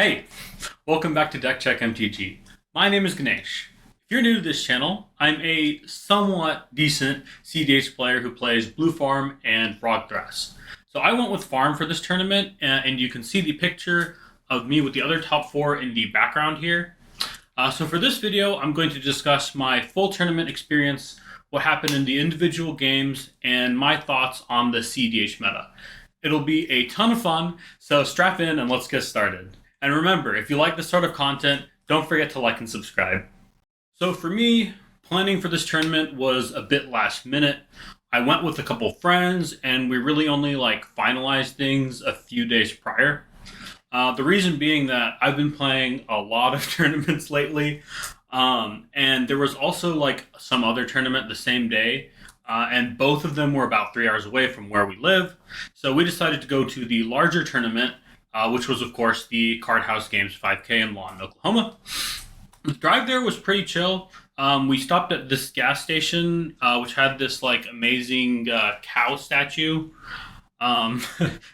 Hey, welcome back to Deck Check MTG. My name is Ganesh. If you're new to this channel, I'm a somewhat decent cEDH player who plays Blue Farm and Frog Thrass. So I went with Farm for this tournament, and you can see the picture of me with the other top four in the background here. So for this video, I'm going to discuss my full tournament experience, what happened in the individual games, and my thoughts on the cEDH meta. It'll be a ton of fun, so strap in and let's get started. And remember, if you like this sort of content, don't forget to like and subscribe. So for me, planning for this tournament was a bit last minute. I went with a couple friends, and we really only finalized things a few days prior. The reason being that I've been playing a lot of tournaments lately, and there was also some other tournament the same day, and both of them were about 3 hours away from where we live. So we decided to go to the larger tournament, which was, of course, the Card House Games 5K in Lawton, Oklahoma. The drive there was pretty chill. We stopped at this gas station, which had this amazing cow statue, and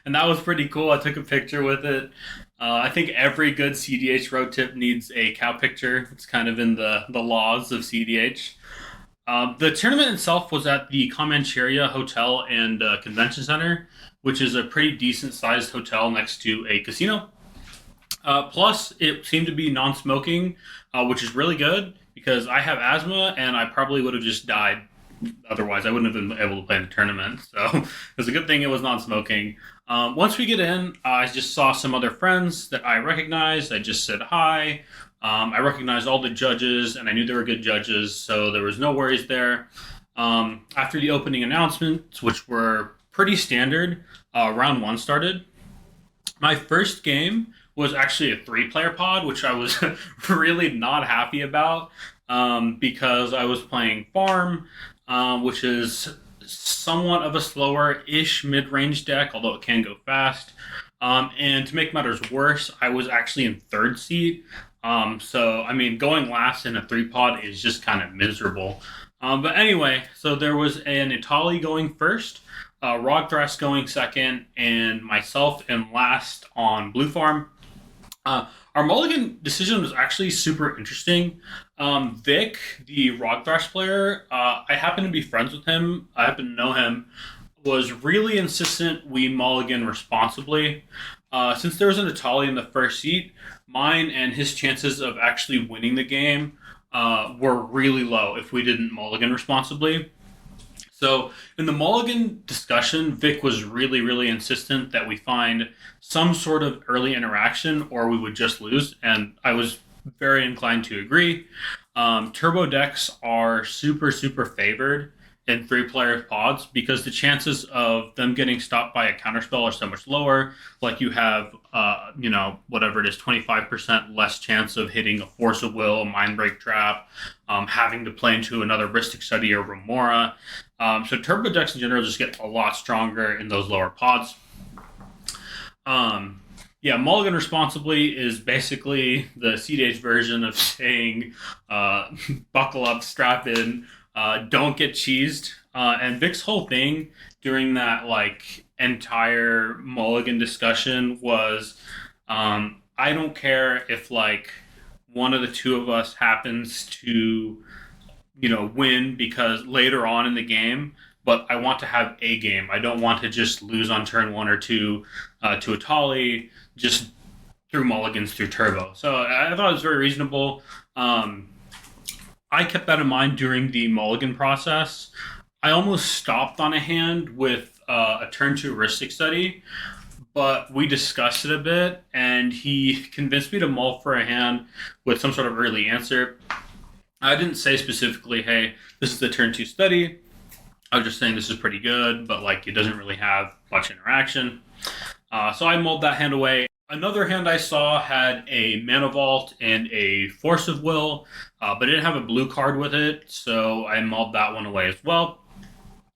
that was pretty cool. I took a picture with it. I think every good cEDH road tip needs a cow picture. It's kind of in the laws of cEDH. The tournament itself was at the Comancheria Hotel and Convention Center, which is a pretty decent-sized hotel next to a casino. Plus, it seemed to be non-smoking, which is really good because I have asthma and I probably would have just died. Otherwise, I wouldn't have been able to play in the tournament. So it was a good thing it was non-smoking. Once we get in, I just saw some other friends that I recognized. I just said hi. I recognized all the judges, and I knew they were good judges, so there was no worries there. After the opening announcements, which were pretty standard, round one started. My first game was actually a three-player pod, which I was really not happy about because I was playing Farm, which is somewhat of a slower-ish mid-range deck, although it can go fast. And to make matters worse, I was actually in third seat. Going last in a three-pod is just kind of miserable. But anyway, so there was an Itali going first, Rogthras going second, and myself in last on Blue Farm. Our mulligan decision was actually super interesting. Vic, the Rogthras player, I happen to be friends with him. I happen to know him. Was really insistent we mulligan responsibly. Since there was an Itali in the first seat, mine and his chances of actually winning the game were really low if we didn't mulligan responsibly. So in the mulligan discussion, Vic was really, really insistent that we find some sort of early interaction or we would just lose, and I was very inclined to agree. Turbo decks are super, super favored in three-player pods because the chances of them getting stopped by a counterspell are so much lower. You have, whatever it is, 25% less chance of hitting a Force of Will, a Mindbreak Trap, having to play into another Rhystic Study or Remora. So turbo decks in general just get a lot stronger in those lower pods. Mulligan responsibly is basically the cEDH version of saying buckle up, strap in, don't get cheesed. And Vic's whole thing during that entire mulligan discussion was I don't care if one of the two of us happens to win because later on in the game, but I want to have a game. I don't want to just lose on turn one or two to a Tali just through mulligans through turbo. So I thought it was very reasonable. I kept that in mind during the mulligan process. I almost stopped on a hand with a turn two Rhystic Study, but we discussed it a bit, and he convinced me to mull for a hand with some sort of early answer. I didn't say specifically, hey, this is the turn two study. I was just saying this is pretty good, but it doesn't really have much interaction. So I mulled that hand away. Another hand I saw had a Mana Vault and a Force of Will, but it didn't have a blue card with it, so I mulled that one away as well.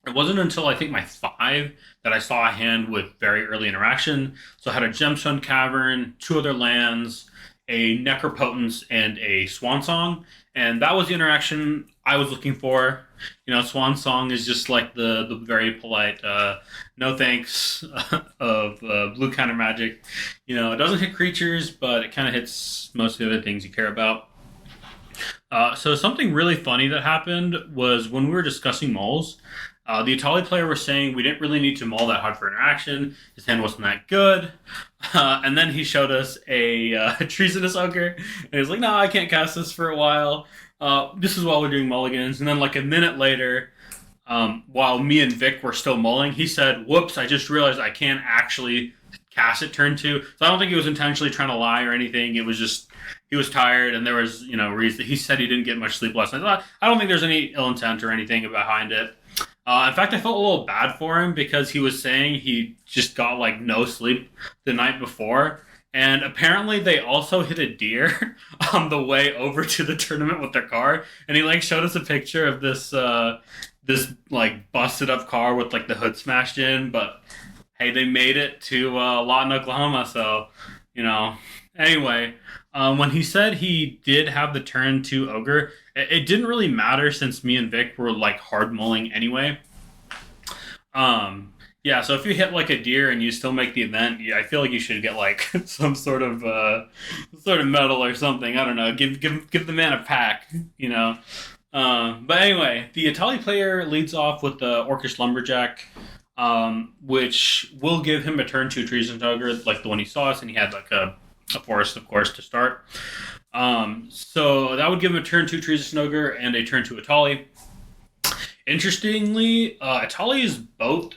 It wasn't until I think my 5 that I saw a hand with very early interaction. So I had a Gemstone Cavern, 2 other lands, a Necropotence and a Swan Song, and that was the interaction I was looking for. Swan Song is just like the very polite, no thanks of blue counter magic. It doesn't hit creatures, but it kind of hits most of the other things you care about. So something really funny that happened was when we were discussing moles. The Itali player was saying we didn't really need to mull that hard for interaction. His hand wasn't that good. And then he showed us a Treasonous Ogre. And he was like, no, I can't cast this for a while. This is while we're doing mulligans. And then like a minute later, while me and Vic were still mulling, he said, whoops, I just realized I can't actually cast it turn 2. So I don't think he was intentionally trying to lie or anything. It was just he was tired, and there was reason. He said he didn't get much sleep last night. I don't think there's any ill intent or anything behind it. In fact, I felt a little bad for him because he was saying he just got like no sleep the night before. And apparently they also hit a deer on the way over to the tournament with their car. And he like showed us a picture of this like busted up car with like the hood smashed in. But hey, they made it to Lawton, Oklahoma. So, anyway, when he said he did have the turn 2 ogre, it didn't really matter since me and Vic were like hard mulling anyway. Yeah, so if you hit like a deer and you still make the event, I feel like you should get like some sort of medal or something. I don't know. Give the man a pack. But anyway, the Itali player leads off with the Orcish Lumberjack, which will give him a turn 2 Treason Ogre, like the one he saw us, and he had like a forest, of course, to start. So that would give him a turn 2 Treason Ogre and a turn 2 Itali. Interestingly, Itali is both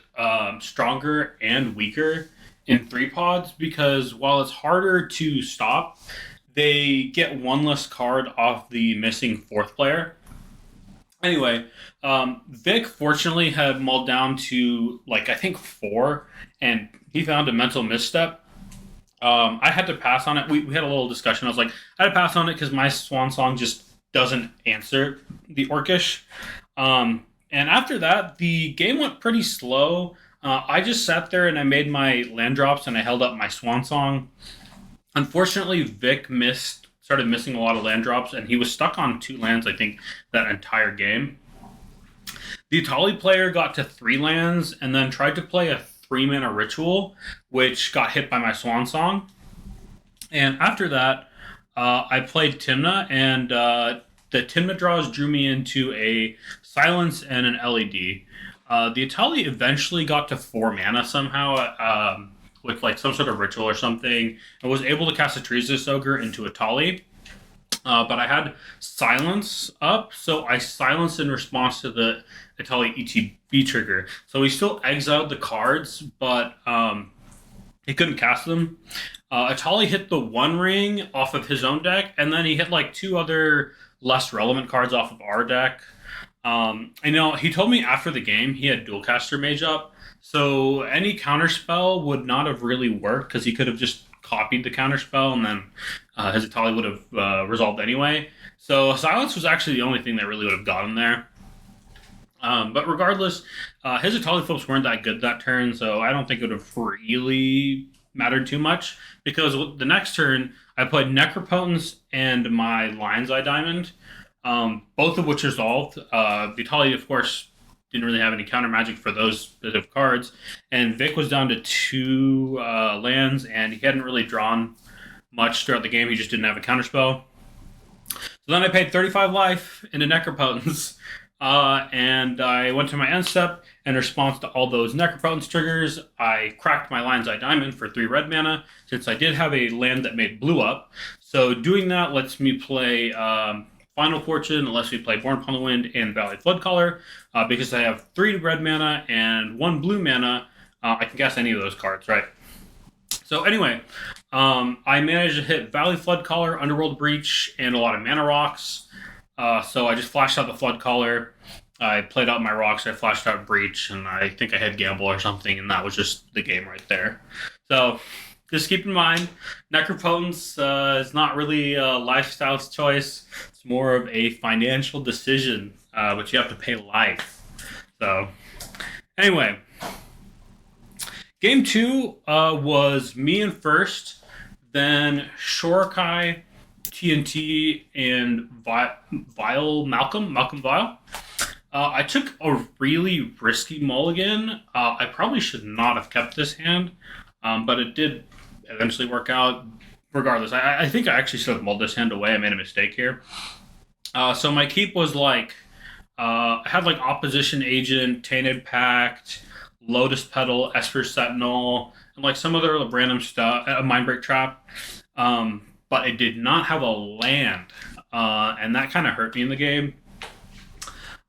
stronger and weaker in 3 pods because while it's harder to stop, they get one less card off the missing 4th player. Anyway, Vic fortunately had mulled down to like I think 4, and he found a mental misstep. I had to pass on it. We had a little discussion. I was like, I had to pass on it because my Swan Song just doesn't answer the Orcish. And after that, the game went pretty slow. I just sat there and I made my land drops and I held up my Swan Song. Unfortunately, Vic started missing a lot of land drops, and he was stuck on 2 lands, I think, that entire game. The Itali player got to 3 lands and then tried to play a 3-mana ritual, which got hit by my Swan Song. And after that, I played Timna, and the Timna draws drew me into a Silence and an LED. The Itali eventually got to 4 mana somehow with like some sort of ritual or something, and was able to cast a Treasonous Ogre into Itali. But I had Silence up, so I silenced in response to the Itali ETB trigger. So he still exiled the cards, but he couldn't cast them. Itali hit the One Ring off of his own deck, and then he hit like 2 other less relevant cards off of our deck. He told me after the game he had Dualcaster Mage up, so any counterspell would not have really worked because he could have just copied the counterspell and then his Itali would have resolved anyway. So Silence was actually the only thing that really would have gotten there. But regardless, his Itali flips weren't that good that turn, so I don't think it would have really mattered too much because the next turn I played Necropotence and my Lion's Eye Diamond, both of which resolved. The Itali, of course, didn't really have any counter magic for those bit of cards, and Vic was down to 2 lands, and he hadn't really drawn much throughout the game. He just didn't have a counterspell. So then I paid 35 life into Necropotence, and I went to my end step. In response to all those Necropotence triggers, I cracked my Lion's Eye Diamond for 3 red mana, since I did have a land that made blue up. So doing that lets me play Final Fortune, lets me play Born Upon the Wind and Valley Floodcaller. Because I have 3 red mana and 1 blue mana, I can cast any of those cards, right? So anyway, I managed to hit Valley Floodcaller, Underworld Breach, and a lot of mana rocks. So I just flashed out the Floodcaller. I played out my rocks. I flashed out Breach, and I think I had Gamble or something, and that was just the game right there. So just keep in mind, Necropotence is not really a lifestyle choice. It's more of a financial decision, but you have to pay life. So anyway, game 2 was me in first, Then Shorikai, TNT, and Malcolm Vile. I took a really risky mulligan. I probably should not have kept this hand, but it did eventually work out. Regardless, I think I actually should have mulled this hand away. I made a mistake here. So my keep was like I had like Opposition Agent, Tainted Pact, Lotus Petal, Esper Sentinel, and like some other random stuff, a Mindbreak Trap. But it did not have a land, and that kind of hurt me in the game.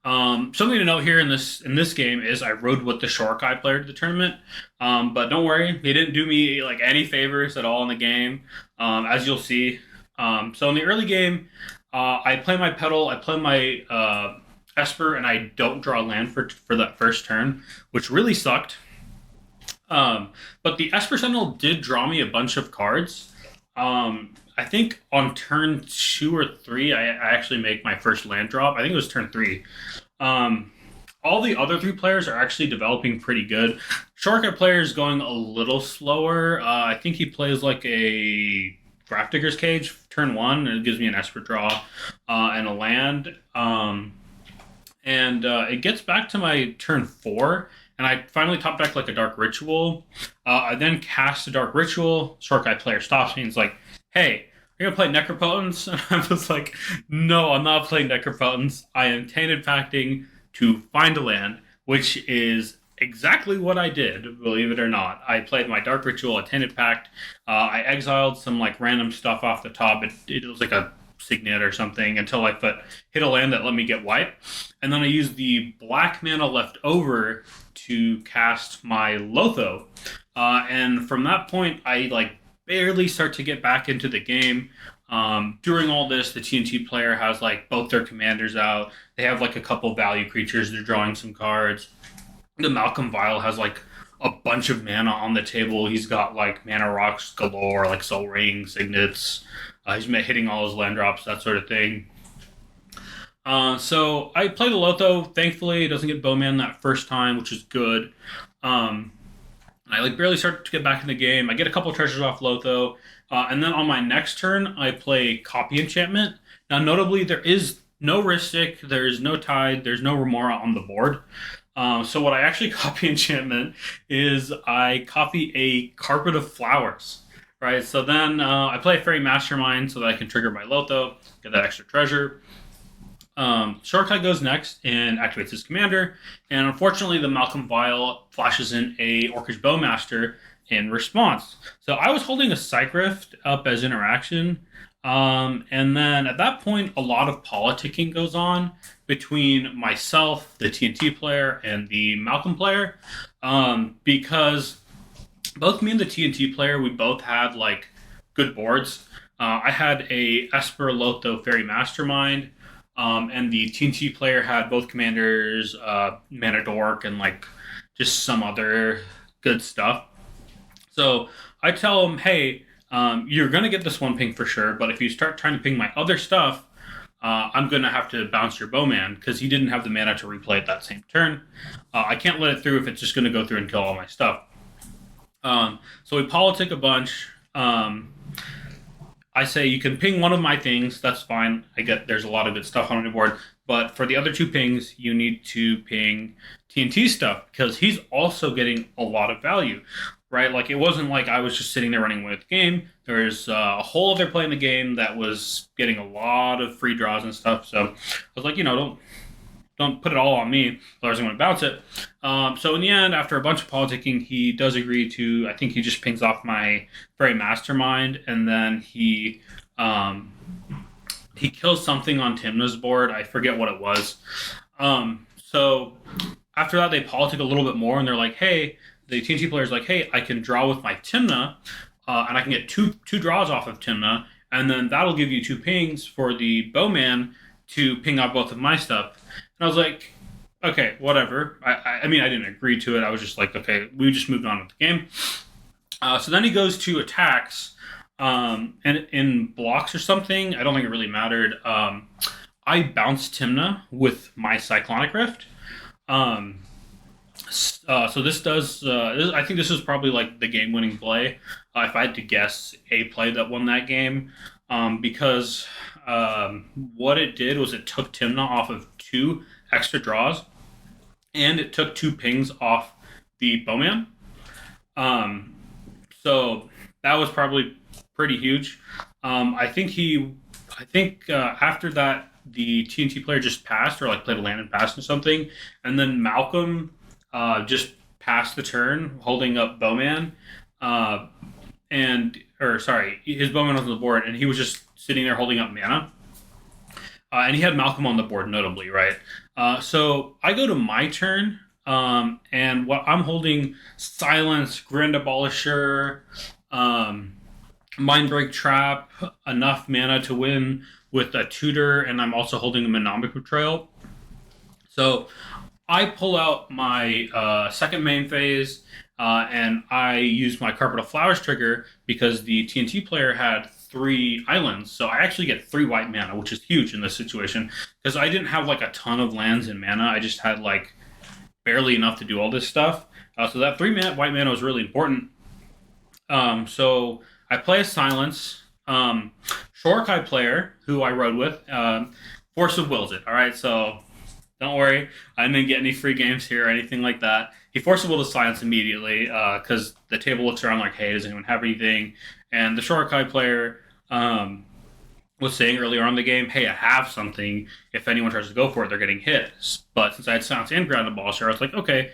Something to note here in this game is I rode with the Shorikai player to the tournament, but don't worry, he didn't do me like any favors at all in the game, as you'll see. So in the early game, I play my Petal, I play my Esper, and I don't draw land for that first turn, which really sucked. But the Esper Sentinel did draw me a bunch of cards. I think on turn 2 or 3, I actually make my first land drop. I think it was turn 3. All the other 3 players are actually developing pretty good. Shortcut player is going a little slower. I think he plays like a Graph Digger's Cage turn 1, and it gives me an Esper draw and a land. And it gets back to my turn 4, and I finally top deck like a Dark Ritual. I then cast a Dark Ritual. Shortcut player stops me and is like, hey, are you going to play Necropotence? And I was like, no, I'm not playing Necropotence. I am Tainted Pacting to find a land, which is exactly what I did, believe it or not. I played my Dark Ritual, a Tainted Pact. I exiled some like random stuff off the top. It was like a Signet or something until I hit a land that let me get white. And then I used the black mana left over to cast my Lotho. And from that point, I like barely start to get back into the game. During all this, the TNT player has like both their commanders out. They have like a couple value creatures. They're drawing some cards. The Malcolm Vile has like a bunch of mana on the table. He's got like mana rocks galore, like Soul Ring, Signets. He's hitting all his land drops, that sort of thing. So I play the Lotho. Thankfully, it doesn't get Bowman that first time, which is good. I like barely start to get back in the game. I get a couple treasures off Lotho. And then on my next turn, I play Copy Enchantment. Now, notably, there is no Ristic, there's no Tide, there's no Remora on the board. So what I actually copy enchantment is I copy a Carpet of Flowers. Right, so then I play Fairy Mastermind so that I can trigger my Lotho, get that extra treasure. Shortcut goes next and activates his commander, and unfortunately the Malcolm Vile flashes in a Orcish Bowmaster in response. So I was holding a Psych Rift up as interaction, and then at that point a lot of politicking goes on between myself, the TNT player, and the Malcolm player, because both me and the TNT player, we both had like good boards. I had a Esper Lotho Fairy Mastermind, and the TNT player had both commanders, Mana Dork, and like just some other good stuff. So I tell him, hey, you're gonna get this one ping for sure, but if you start trying to ping my other stuff, I'm gonna have to bounce your Bowman because he didn't have the mana to replay it that same turn. I can't let it through if it's just gonna go through and kill all my stuff. So we politic a bunch. I say you can ping one of my things. That's fine. I get there's a lot of good stuff on the board. But for the other 2 pings, you need to ping TNT stuff because he's also getting a lot of value, right? Like it wasn't like I was just sitting there running away with the game. There's a whole other play in the game that was getting a lot of free draws and stuff. So I was like, don't put it all on me, otherwise I'm going to bounce it. So in the end, after a bunch of politicking, he does agree to, I think he just pings off my Fairy Mastermind, and then he kills something on Timna's board. I forget what it was. So after that, they politic a little bit more, and they're like, hey, the TNT player's like, hey, I can draw with my Timna, and I can get two draws off of Timna, and then that'll give you 2 pings for the Bowman to ping off both of my stuff. And I was like, okay, whatever. I mean, I didn't agree to it. I was just like, okay, we just moved on with the game. So then he goes to attacks, and in blocks or something. I don't think it really mattered. I bounced Timna with my Cyclonic Rift. So this does. I think this is probably like the game-winning play. If I had to guess, a play that won that game, because what it did was it took Timnah off of two extra draws, and it took two pings off the bowman. Um, so that was probably pretty huge. I think he, I think after that, the TNT player just passed or like played a land and passed or something, and then Malcolm just passed the turn, holding up Bowman, uh, and or sorry, his Bowman was on the board, and he was just sitting there holding up mana, and he had Malcolm on the board, notably, right? So I go to my turn, and what I'm holding: Silence, Grand Abolisher, um, Mindbreak Trap, enough mana to win with a tutor, and I'm also holding a Mnemonic Betrayal. So I pull out my second main phase, and I use my Carpet of Flowers trigger because the TNT player had three islands. So I actually get three white mana, which is huge in this situation because I didn't have like a ton of lands and mana. I just had like barely enough to do all this stuff. So that white mana was really important. So I play a Silence. Shorkai player, who I rode with, Force of Wills it. All right, so don't worry, I didn't get any free games here or anything like that. He forced Will to Silence immediately because the table looks around like, hey, does anyone have anything? And the Shorkai player was saying earlier on in the game, hey, I have something. If anyone tries to go for it, they're getting hit. But since I had Silence and Ground Abolisher, I was like, okay,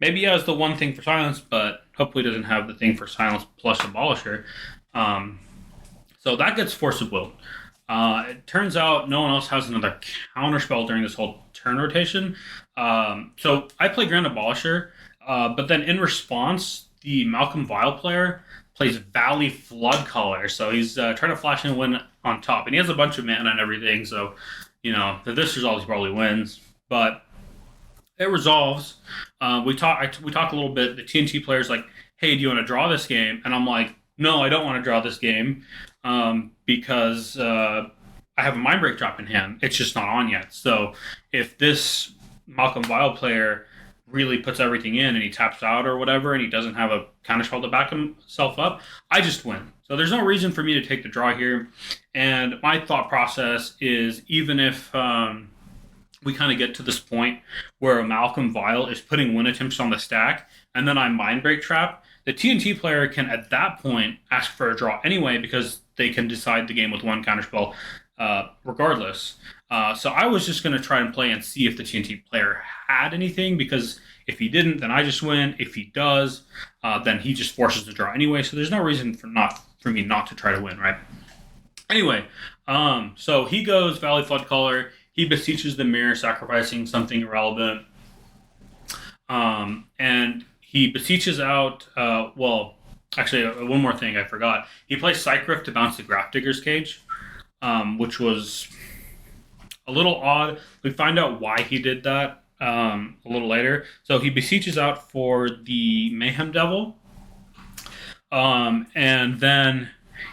maybe he has the one thing for Silence, but hopefully doesn't have the thing for Silence plus Abolisher. So that gets Force of Will. It turns out no one else has another counterspell during this whole turn rotation. So I play Grand Abolisher, but then in response, the Malcolm Vile player plays Valley Floodcaller. So he's trying to flash and win on top. And he has a bunch of mana and everything. So, if this result, he probably wins. But it resolves. We talk a little bit. The TNT player's like, hey, do you want to draw this game? And I'm like, no, I don't want to draw this game because I have a Mindbreak Drop in hand. It's just not on yet. So if this Malcolm Vile player really puts everything in and he taps out or whatever and he doesn't have a counterspell to back himself up, I just win. So there's no reason for me to take the draw here. And my thought process is even if we kind of get to this point where Malcolm Vile is putting win attempts on the stack and then I Mindbreak Trap, the TNT player can at that point ask for a draw anyway because they can decide the game with one counterspell regardless. So I was just going to try and play and see if the TNT player had anything because if he didn't, then I just win. If he does, then he just forces the draw anyway. So there's no reason for me not to try to win, right? Anyway, so he goes Valley Floodcaller. He beseeches the mirror, sacrificing something irrelevant. And he beseeches out, actually, one more thing I forgot. He plays Cycriff to bounce the Grafdigger's Cage, which was a little odd. We find out why he did that a little later. So he beseeches out for the Mayhem Devil, and then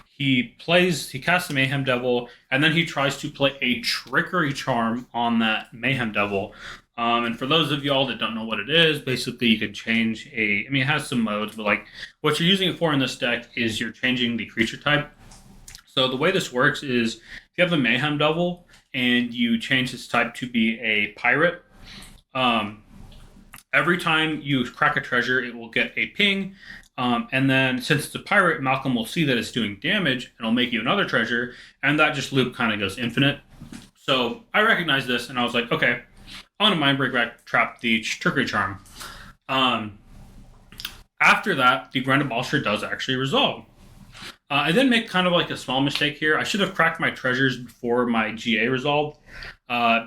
he casts the Mayhem Devil, and then he tries to play a Trickery Charm on that Mayhem Devil. And for those of y'all that don't know what it is, basically you can change it has some modes, but like what you're using it for in this deck is you're changing the creature type. So the way this works is if you have the Mayhem Devil and you change its type to be a pirate, every time you crack a treasure, it will get a ping. And then since it's a pirate, Malcolm will see that it's doing damage and it'll make you another treasure. And that just loop kind of goes infinite. So I recognized this and I was like, okay, I'm going to Mindbreak Trap the Trickery Charm. After that, the Grand Abolisher does actually resolve. I then make kind of like a small mistake here. I should have cracked my treasures before my GA resolved,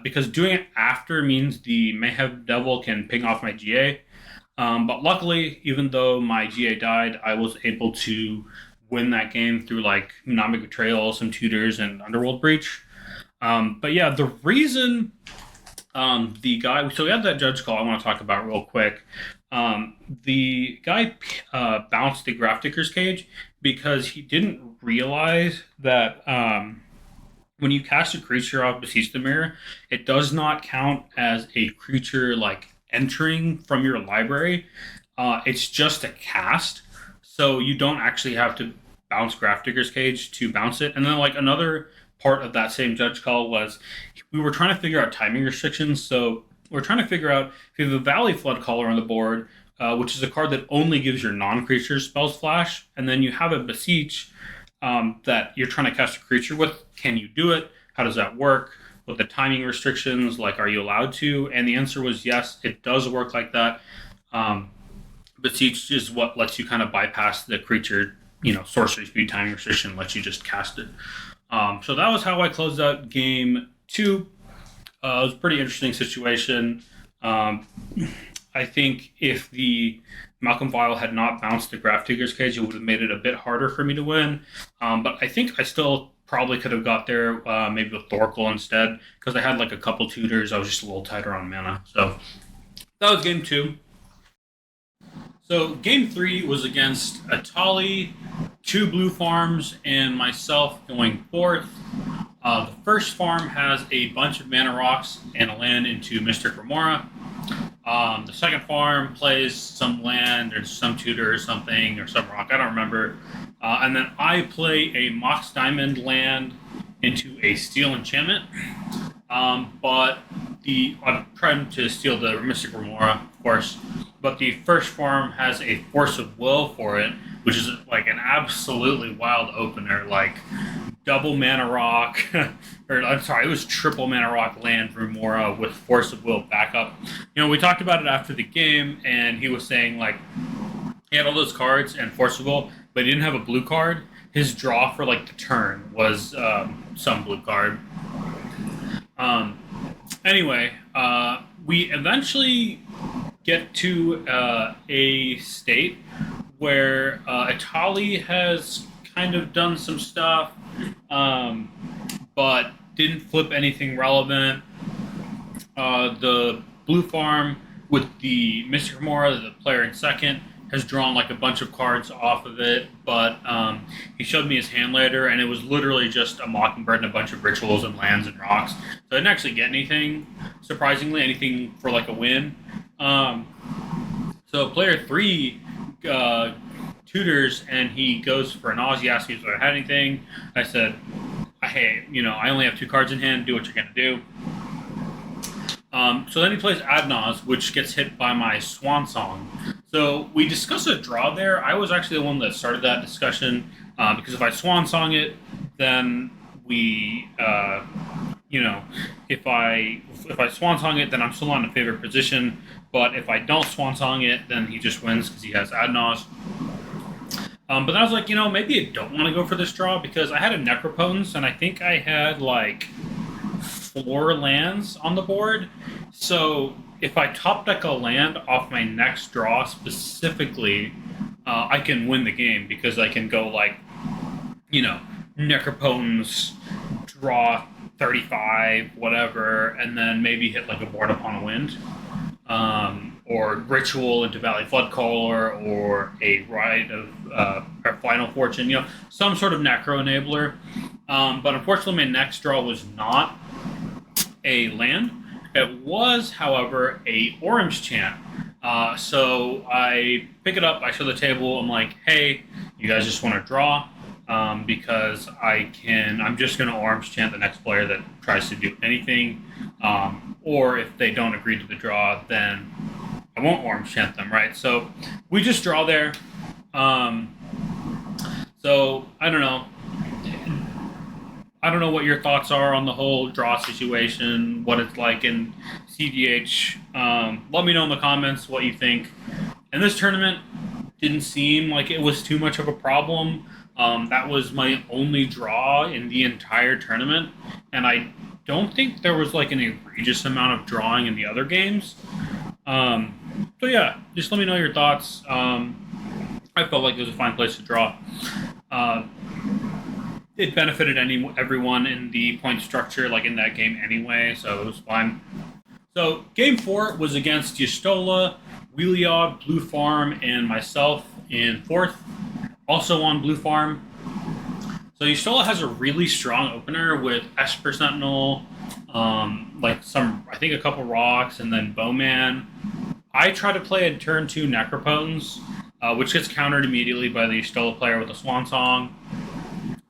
because doing it after means the Mayhem Devil can ping off my GA. But luckily, even though my GA died, I was able to win that game through like Mnemonic Betrayal, some tutors, and Underworld Breach. But yeah, the reason the guy, so we had that judge call I want to talk about real quick. The guy bounced the Grafdigger's Cage because he didn't realize that when you cast a creature off Beseech the Mirror, it does not count as a creature like entering from your library. It's just a cast, so you don't actually have to bounce Grafdigger's Cage to bounce it. And then like another part of that same judge call was we were trying to figure out timing restrictions. So we're trying to figure out if you have a Valley Flood Caller on the board, which is a card that only gives your non-creatures spells flash, and then you have a Beseech that you're trying to cast a creature with. Can you do it? How does that work? With the timing restrictions, like, are you allowed to? And the answer was yes, it does work like that. Beseech is what lets you kind of bypass the creature, sorcery speed timing restriction, lets you just cast it. So that was how I closed out game 2. It was a pretty interesting situation. I think if the Malcolm Vile had not bounced the Grafdigger's Cage, it would have made it a bit harder for me to win. But I think I still probably could have got there, maybe with Thorkel instead, because I had like a couple tutors. I was just a little tighter on mana. So that was game 2. So game 3 was against Atali, 2 blue farms, and myself going 4th. The first farm has a bunch of mana rocks and a land into Mystic Remora. The second farm plays some land or some tutor or something or some rock, I don't remember. And then I play a Mox Diamond land into a Steel Enchantment. But I'm trying to steal the Mystic Remora, of course. But the first farm has a Force of Will for it, which is like an absolutely wild opener, like double mana rock, or I'm sorry, it was triple mana rock land Remora with Force of Will backup. We talked about it after the game, and he was saying like he had all those cards and Force of Will, but he didn't have a blue card. His draw for like the turn was some blue card. Anyway, we eventually get to a state where Atali has kind of done some stuff, but didn't flip anything relevant. The blue farm with the Mystic Remora, the player in second, has drawn like a bunch of cards off of it, but he showed me his hand later, and it was literally just a Mockingbird and a bunch of rituals and lands and rocks. So I didn't actually get anything, surprisingly, anything for like a win. So player 3 tutors, and he goes for an Oz. He asked me if I had anything. I said, hey, I only have 2 cards in hand, do what you're going to do. So then he plays Adnaz, which gets hit by my Swan Song. So we discussed a draw there. I was actually the one that started that discussion, because if I Swan Song it, then we, if I Swan Song it, then I'm still on a favored position. But if I don't Swan Song it, then he just wins because he has Adnaz. But then I was like, maybe I don't want to go for this draw because I had a Necropotence, and I think I had like 4 lands on the board. So if I top deck a land off my next draw specifically, I can win the game because I can go like, Necropotence, draw 35, whatever, and then maybe hit like a Board Upon a Wind. Or Ritual into Valley Flood Caller, or a Rite of Final Fortune, some sort of Necro enabler. But unfortunately, my next draw was not a land. It was, however, a Orim's Chant. So I pick it up, I show the table, I'm like, hey, you guys just want to draw? Because I'm just going to Orim's Chant the next player that tries to do anything. Or if they don't agree to the draw, then I won't Orim's Chant them, right? So we just draw there. So I don't know. I don't know what your thoughts are on the whole draw situation, what it's like in cEDH. Let me know in the comments what you think. And this tournament didn't seem like it was too much of a problem. That was my only draw in the entire tournament, and I don't think there was like an egregious amount of drawing in the other games. So yeah, just let me know your thoughts. I felt like it was a fine place to draw. It benefited everyone in the point structure, like in that game anyway, so it was fine. So game 4 was against Y'shtola, Wheeliod, Blue Farm, and myself in 4th, also on Blue Farm. So Y'shtola has a really strong opener with Esper Sentinel, I think a couple rocks, and then Bowman. I try to play a turn 2 Necropotence, which gets countered immediately by the Stola player with a Swan Song.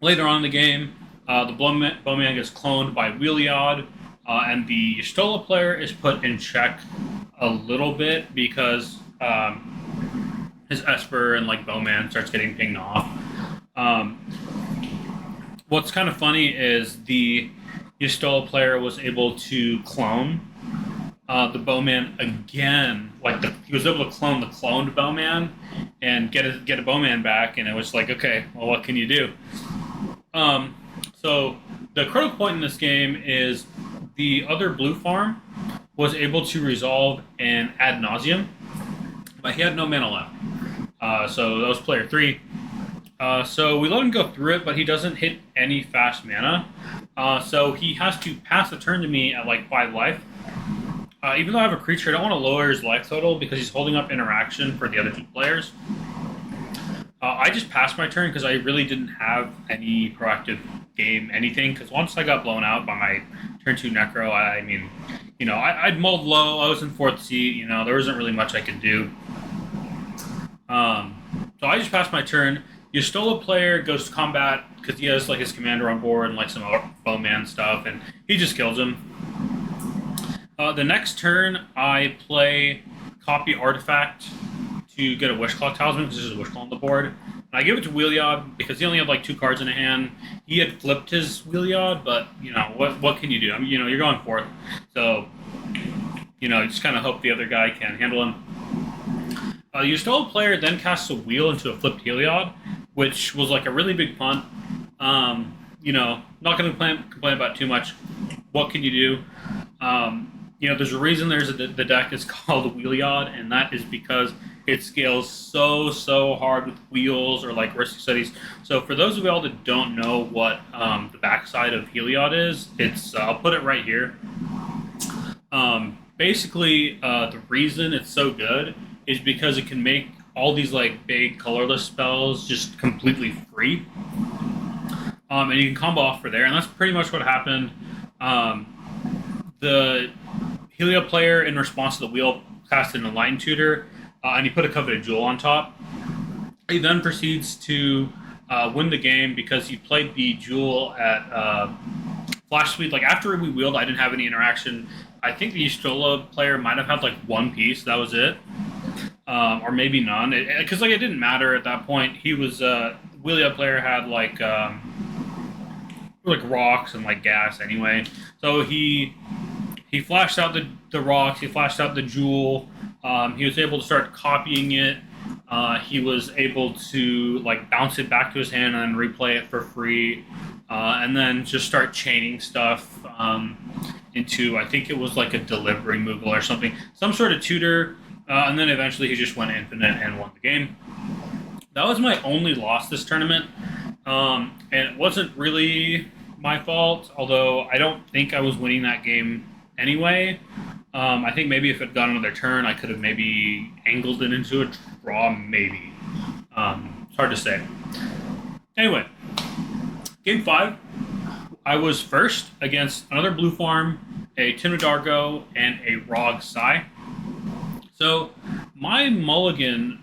Later on in the game, the Bowman gets cloned by Wheeliod, and the Stola player is put in check a little bit because his Esper and like Bowman starts getting pinged off. Um, what's kind of funny is the Yustola player was able to clone the Bowman again. He was able to clone the cloned Bowman and get a Bowman back, and it was like, okay, well, what can you do? So the critical point in this game is the other blue farm was able to resolve an ad nauseum, but he had no mana left. So that was player 3. So we let him go through it, but he doesn't hit any fast mana. So he has to pass the turn to me at like 5 life. Even though I have a creature, I don't want to lower his life total because he's holding up interaction for the other 2 players. I just passed my turn because I really didn't have any proactive game, anything. Because once I got blown out by my turn 2 Necro, I'd mulled low. I was in 4th seat. There wasn't really much I could do. So I just passed my turn. Yustola player goes to combat because he has like his commander on board and like some other Bowman stuff, and he just kills him. The next turn, I play Copy Artifact to get a Wishclaw Talisman because there's a Wishclaw on the board. And I give it to Wheeliod because he only had like 2 cards in a hand. He had flipped his Wheeliod, but what can you do? I mean, you're going 4th, so you just kind of hope the other guy can handle him. The Yustola player then casts a wheel into a flipped Heliod, which was like a really big punt. Not going to complain about too much. What can you do? There's a reason the deck is called Wheeliod, and that is because it scales so hard with wheels or like risky studies. So for those of y'all that don't know what the backside of Heliod is, I'll put it right here. Basically, the reason it's so good is because it can make all these like big colorless spells just completely free. And you can combo off for there, and that's pretty much what happened. The Heliod player, in response to the wheel, cast an Enlightened Tutor, and he put a Coveted Jewel on top. He then proceeds to win the game because he played the Jewel at Flash Speed. Like, after we wheeled, I didn't have any interaction. I think the Yustola player might have had like 1 piece, that was it. Or maybe none. Because it didn't matter at that point. He was, Wheeliod player had like rocks and like gas anyway. So he flashed out the rocks, he flashed out the Jewel, he was able to start copying it, he was able to like bounce it back to his hand and then replay it for free, and then just start chaining stuff into, I think it was like a delivery Moogle or something, some sort of tutor, and then eventually he just went infinite and won the game. That was my only loss this tournament, and it wasn't really my fault, although I don't think I was winning that game anyway. I think maybe if it had gone another turn, I could have maybe angled it into a draw, maybe. It's hard to say. Anyway, game 5, I was first against another blue farm, a Timidargo, and a Rog Sai. So my mulligan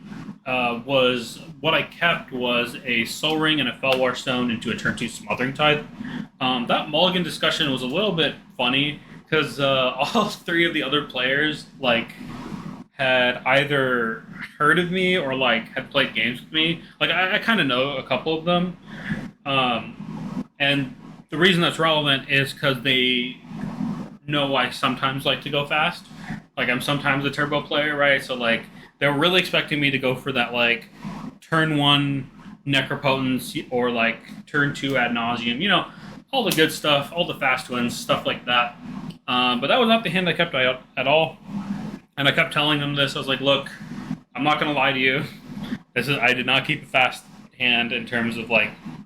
what I kept was a Soul Ring and a Felwar Stone into a turn 2 Smothering Tithe. That mulligan discussion was a little bit funny because all 3 of the other players had either heard of me or had played games with me. I kind of know a couple of them, and the reason that's relevant is because they know I sometimes like to go fast. I'm sometimes a turbo player, right? So they're really expecting me to go for that turn 1 Necropotence or turn 2 Ad Nauseum, all the good stuff, all the fast wins, stuff like that. But that was not the hand I kept at all. And I kept telling them this. I was like, look, I'm not going to lie to you. I did not keep a fast hand in terms of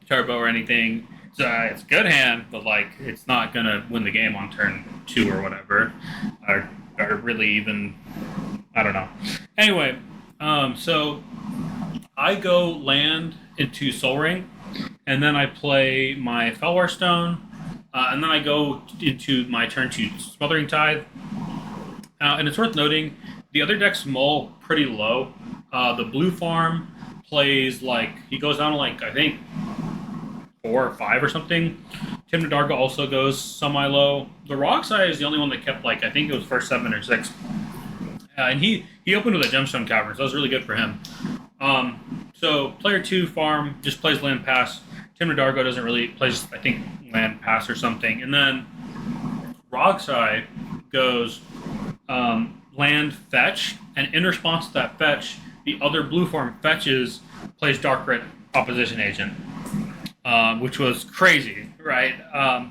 turbo or anything. So it's a good hand, but it's not going to win the game on turn 2 or whatever. Or really even, I don't know. Anyway, so I go land into Soul Ring, and then I play my Felwar Stone, and then I go into my turn 2 Smothering Tithe. And it's worth noting The other decks mull pretty low. The blue farm plays like he goes down to like I think 4 or 5 or something. Tim Nadarga also goes semi low. The Roxai is the only one that kept like I think it was first 7 or 6, and he opened with a Gemstone Cavern, so that was really good for him. So player 2 farm just plays land pass. Tim Nadargo doesn't really plays I think land pass or something, and then Roxai goes land fetch, and in response to that fetch, the other blue farm fetches plays Dark Red Opposition Agent, which was crazy, right?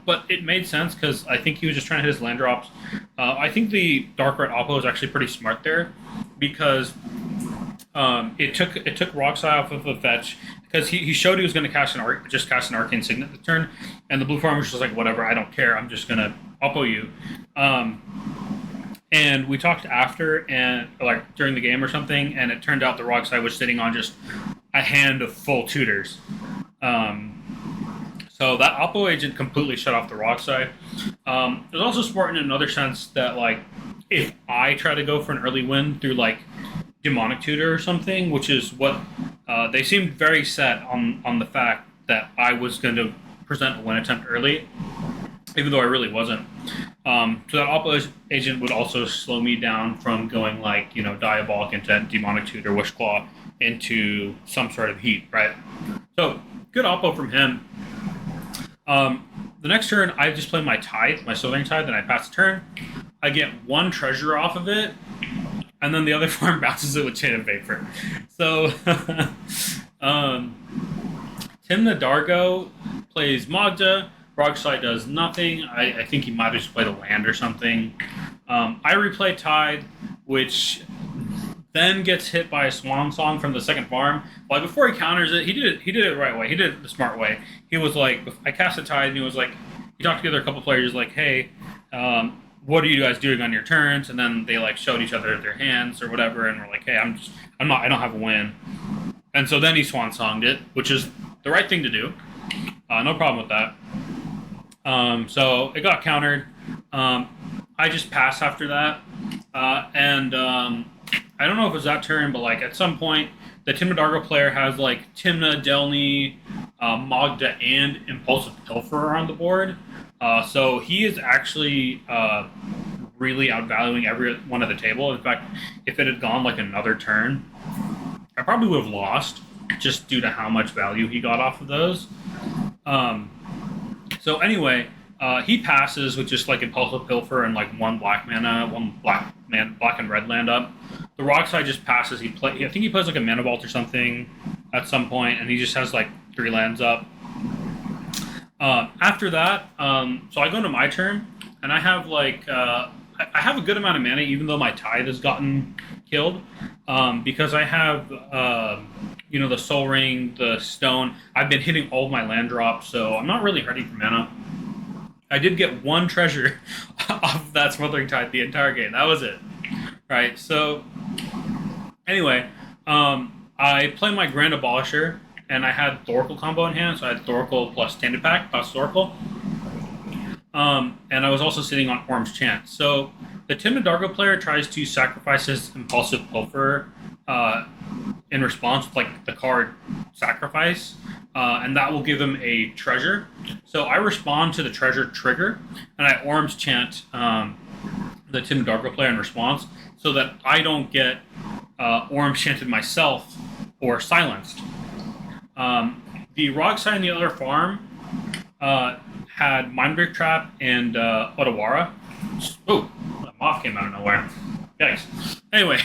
But it made sense because I think he was just trying to hit his land drops. I think the Dark Red Oppo is actually pretty smart there because it took Roxai off of a fetch because he showed he was going to cast an Arcane Signet the turn, and the blue farm was just like, whatever, I don't care, I'm just going to Oppo you. And we talked after and like during the game or something, and it turned out the Roxai was sitting on just a hand of full tutors. So that Oppo agent completely shut off the Roxai. It was also smart in another sense that like if I try to go for an early win through like Demonic Tutor or something, which is what they seemed very set on the fact that I was going to present a win attempt early, even though I really wasn't. So that Oppo agent would also slow me down from going like, Diabolic into Demonic Tutor, Wishclaw into some sort of heat, right? So good Oppo from him. The next turn, I just play my Tithe, my Sylvain Tithe, and I pass the turn. I get 1 treasure off of it, and then the other farm bounces it with Chain of Vapor. So, Tim Nadargo plays Magda. Rogsai does nothing. I think he might have just played a land or something. I replay Tide, which then gets hit by a Swan Song from the second farm. Like before he counters it, he did it the right way. He did it the smart way. He was like, I cast a Tide, and he was like, he talked together a couple players like, hey, what are you guys doing on your turns? And then they like showed each other their hands or whatever, and we're like, hey, I don't have a win. And so then he Swan Songed it, which is the right thing to do. No problem with that. So it got countered. I just passed after that, and I don't know if it was that turn, but like at some point, the Tim Nadargo player has like Timna, Delny, Magda, and Impulsive Pilferer on the board. So he is actually really outvaluing everyone at the table. In fact, if it had gone like another turn, I probably would have lost just due to how much value he got off of those. So anyway, he passes with just like Impulsive Pilfer and like 1 black mana, 1 black and red land up. The Roxai just passes. I think he plays like a Mana Vault or something at some point, and he just has like 3 lands up. After that, so I go into my turn, and I have like I have a good amount of mana, even though my Tithe has gotten killed, because I have the Soul Ring, the Stone. I've been hitting all of my land drops, so I'm not really hurting for mana. I did get 1 treasure off of that Smothering Tithe the entire game. That was it. Right, so anyway, I play my Grand Abolisher, and I had Thoracle combo in hand, so I had Thoracle plus Standard Pack plus Thoracle. And I was also sitting on Orm's Chant. So the Tim Nadargo player tries to sacrifice his Impulsive Pilfer in response with like the card Sacrifice, and that will give him a treasure. So I respond to the treasure trigger, and I Orm's Chant the Tim Nadargo player in response, so that I don't get Orm's Chanted myself or silenced. The Rogsai in the other farm had Mindbreak Trap and Otawara. Oh, a moth came out of nowhere. Yikes. Anyway,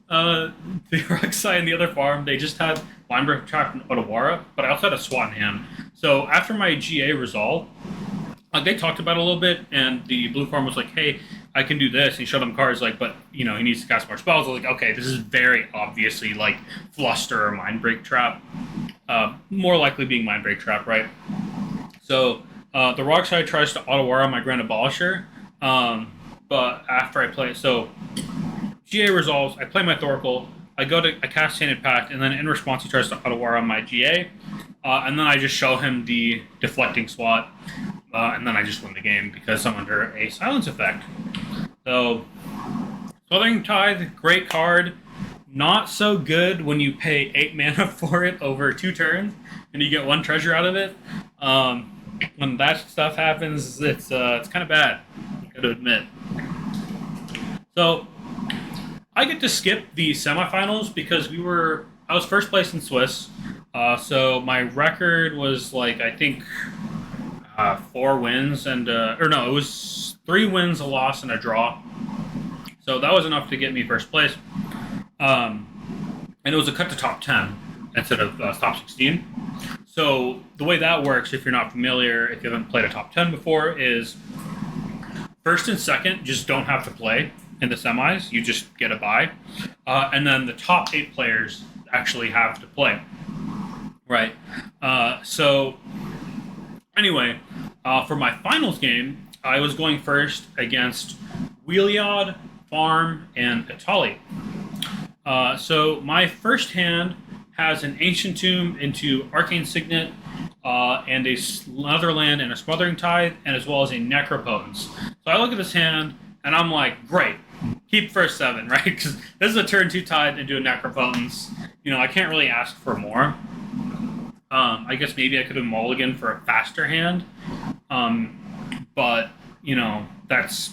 the Rogsai in the other farm, they just had Mindbreak Trap and Otawara, but I also had a SWAT in hand. So after my GA resolve, they talked about it a little bit, and the blue farm was like, hey, I can do this. And he showed them cards like, but, he needs to cast more spells. I was like, okay, this is very obviously like Fluster or Mindbreak Trap. More likely being Mindbreak Trap, right? So the Rogsai tries to Otawara my Grand Abolisher, but after I play, so GA resolves, I play my Thoracle, I cast Tainted Pact, and then in response he tries to Otawara my GA, and then I just show him the Deflecting SWAT, and then I just win the game because I'm under a silence effect. So Smothering Tithe, great card. Not so good when you pay 8 mana for it over 2 turns and you get 1 treasure out of it. When that stuff happens, it's kind of bad, I gotta admit. So I get to skip the semifinals because I was first place in Swiss. So my record was like, I think 4 wins or no, it was 3 wins, a loss, and a draw. So that was enough to get me first place. And it was a cut to top 10 instead of top 16. So the way that works, if you're not familiar, if you haven't played a top 10 before, is first and second just don't have to play in the semis. You just get a bye. And then the top 8 players actually have to play. Right. So anyway, for my finals game, I was going first against Wheeliod, Farm, and Itali. So my first hand has an Ancient Tomb into Arcane Signet, and another land and a Smothering Tithe, and as well as a Necropotence. So I look at this hand, and I'm like, great, keep first 7, right? Because this is a turn 2 Tithe into a Necropotence. I can't really ask for more. I guess maybe I could have mulliganed for a faster hand, but, that's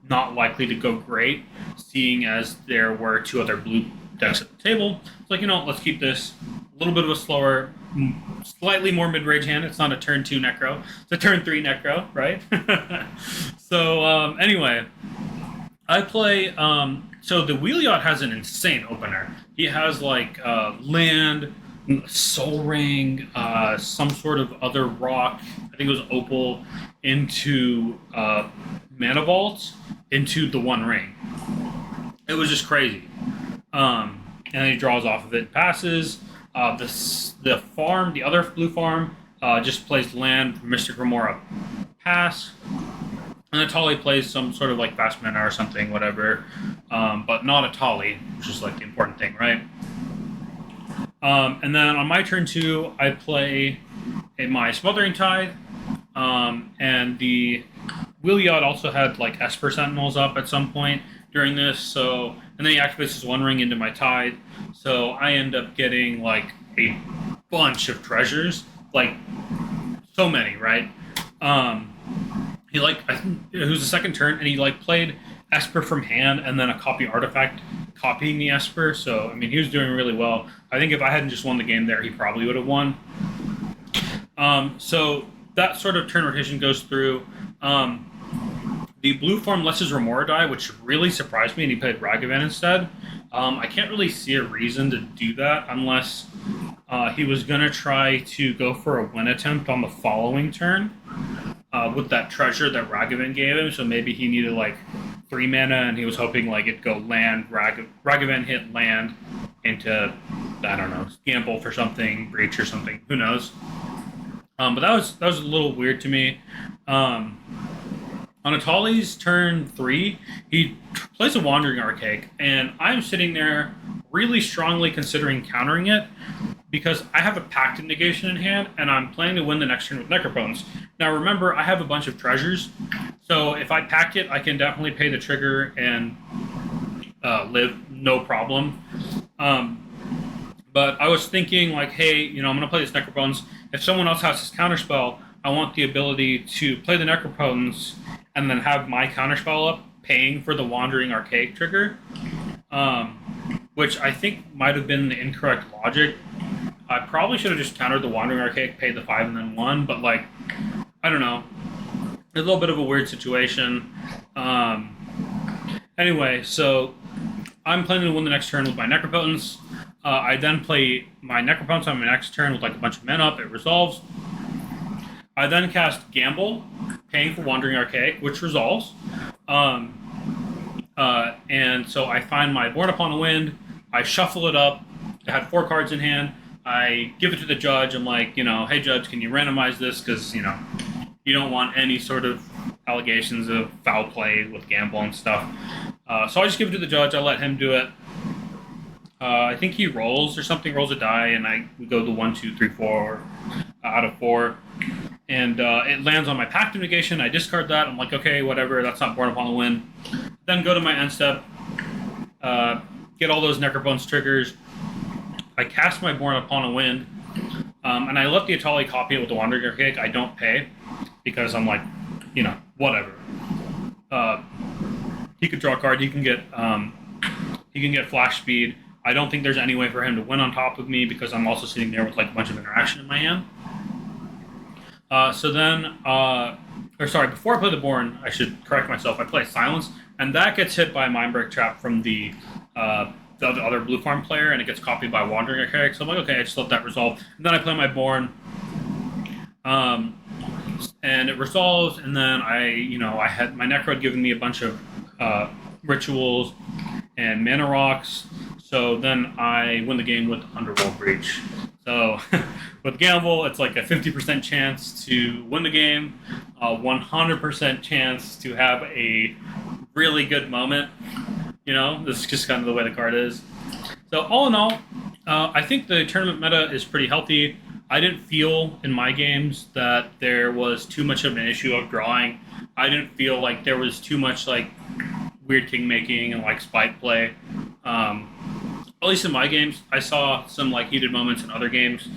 not likely to go great, seeing as there were 2 other blue decks at the table. It's like, let's keep this a little bit of a slower, slightly more mid-range hand. It's not a turn 2 Necro. It's a turn 3 Necro, right? So, anyway, I play... so the Wheeliot has an insane opener. He has, land, Soul Ring, some sort of other rock, I think it was Opal, into Mana Vault, into the One Ring. It was just crazy. And then he draws off of it, passes. The farm, the other blue farm, just plays land, Mystic Remora, pass. And Atali plays some sort of fast mana or something, whatever, but not Atali, which is the important thing, right? And then on my turn 2, I play my Smothering Tithe, and the Wheeliot also had Esper Sentinels up at some point during this, so, and then he activates his One Ring into my Tithe, so I end up getting a bunch of treasures, so many, right? He I think it was the second turn, and he played Esper from hand and then a copy artifact copying the Esper, so I mean he was doing really well. I think if I hadn't just won the game there, he probably would have won. So that sort of turn rotation goes through. The blue form lets his Remora die, which really surprised me, and he played Ragavan instead. I can't really see a reason to do that unless he was going to try to go for a win attempt on the following turn with that treasure that Ragavan gave him. So maybe he needed 3 mana, and he was hoping it'd go land, Ragavan hit land into, I don't know, Gamble for something, Breach or something, who knows. But that was a little weird to me. On Atali's turn 3, he plays a Wandering Archaic, and I'm sitting there really strongly considering countering it because I have a Pacted Negation in hand, and I'm planning to win the next turn with Necropotence. Now remember, I have a bunch of treasures, so if I pact it, I can definitely pay the trigger and live no problem. But I was thinking, hey, I'm going to play this Necropotence. If someone else has this counterspell, I want the ability to play the Necropotence and then have my counterspell up, paying for the Wandering Archaic trigger, which I think might have been the incorrect logic. I probably should have just countered the Wandering Archaic, paid the 5, and then won, but I don't know. A little bit of a weird situation. Anyway, so I'm planning to win the next turn with my Necropotence. I then play my Necropotence on my next turn with a bunch of mana up. It resolves. I then cast Gamble, paying for Wandering Archaic, which resolves. And so I find my Born Upon a Wind. I shuffle it up. I had 4 cards in hand. I give it to the judge. I'm like, hey judge, can you randomize this? Because, you don't want any sort of allegations of foul play with Gamble and stuff. So I just give it to the judge. I let him do it. I think he rolls or something, rolls a die, and we go to 1, 2, 3, 4 out of 4. And it lands on my Pact of Negation. I discard that. I'm like, okay, whatever. That's not Born Upon the Wind. Then go to my end step, get all those Necrobones triggers. I cast my Born Upon a Wind, and I let the Atali copy it with the Wandering Archaic. I don't pay because I'm like, whatever. He could draw a card. He can get flash speed. I don't think there's any way for him to win on top of me because I'm also sitting there with like a bunch of interaction in my hand. Before I play the Born, I should correct myself. I play Silence, and that gets hit by a Mindbreak Trap from the other blue farm player, and it gets copied by Wandering Archaic. So I'm like, okay, I just let that resolve. And then I play my Born, and it resolves. And then I had my Necro had given me a bunch of rituals and mana rocks. So then I win the game with Underworld Breach. So with Gamble, it's like a 50% chance to win the game, a 100% chance to have a really good moment. This is just kind of the way the card is. So all in all, I think the tournament meta is pretty healthy. I didn't feel in my games that there was too much of an issue of drawing. I didn't feel like there was too much like weird king making and like spite play. At least in my games, I saw some like heated moments in other games,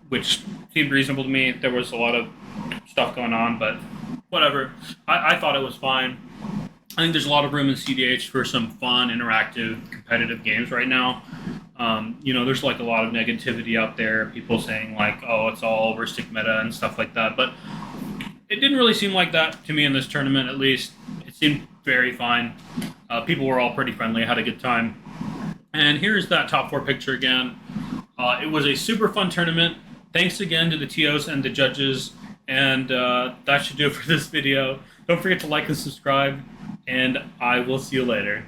which seemed reasonable to me. There was a lot of stuff going on, but whatever. I thought it was fine. I think there's a lot of room in cEDH for some fun, interactive, competitive games right now. There's like a lot of negativity out there, people saying like, oh, it's all overstick meta and stuff like that. But it didn't really seem like that to me in this tournament, at least. It seemed very fine. People were all pretty friendly. I had a good time. And here's that top 4 picture again. It was a super fun tournament. Thanks again to the TOs and the judges. And that should do it for this video. Don't forget to like and subscribe. And I will see you later.